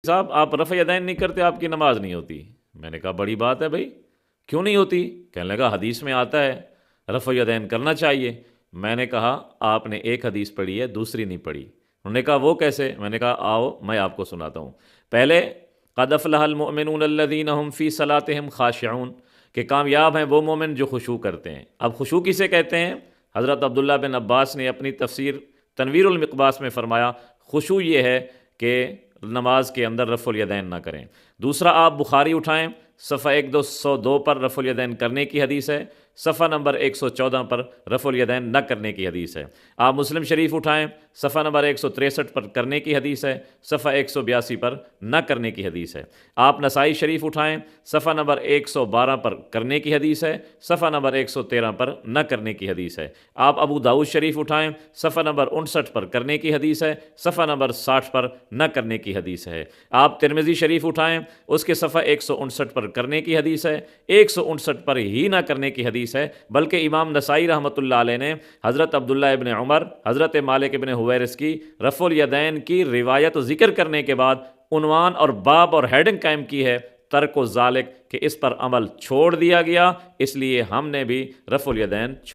صاحب آپ رفع یدین نہیں کرتے آپ کی نماز نہیں ہوتی۔ میں نے کہا بڑی بات ہے بھائی، کیوں نہیں ہوتی؟ کہنے لگا حدیث میں آتا ہے رفع یدین کرنا چاہیے۔ میں نے کہا آپ نے ایک حدیث پڑھی ہے، دوسری نہیں پڑھی۔ انہوں نے کہا وہ کیسے؟ میں نے کہا آؤ میں آپ کو سناتا ہوں۔ پہلے قد افلح المؤمنون الذین هم فی صلاتهم خاشعون، کہ کامیاب ہیں وہ مومن جو خشوع کرتے ہیں۔ اب خشوع کسے کہتے ہیں؟ حضرت عبداللہ بن عباس نے اپنی تفسیر تنویر المقباس میں فرمایا خشوع یہ ہے کہ نماز کے اندر رفع الیدین نہ کریں۔ دوسرا آپ بخاری اٹھائیں، صفحہ 1202 پر رفع الیدین کرنے کی حدیث ہے، صفحہ نمبر 114 پر رفع الیدین نہ کرنے کی حدیث ہے۔ آپ مسلم شریف اٹھائیں، صفحہ نمبر 163 پر کرنے کی حدیث ہے، صفحہ 182 پر نہ کرنے کی حدیث ہے۔ آپ نسائی شریف اٹھائیں، صفحہ نمبر 112 پر کرنے کی حدیث ہے، صفحہ نمبر 113 پر نہ کرنے کی حدیث ہے۔ آپ ابو داؤد شریف اٹھائیں، صفحہ نمبر 59 پر کرنے کی حدیث ہے، صفحہ نمبر 60 پر نہ کرنے کی حدیث ہے۔ آپ ترمذی شریف اٹھائیں، اس کے صفحہ 159 پر کرنے کی حدیث ہے، 159 پر ہی نہ کرنے کی حدیث ہے، بلکہ امام نسائی رحمۃ اللہ علیہ نے حضرت عبداللہ ابن عمر، حضرت مالک ابن حویرث کی رفع الیدین کی روایت ذکر کرنے کے بعد عنوان اور باب اور ہیڈنگ قائم کی ہے ترک و ذالک، کہ اس پر عمل چھوڑ دیا گیا، اس لیے ہم نے بھی رفع الیدین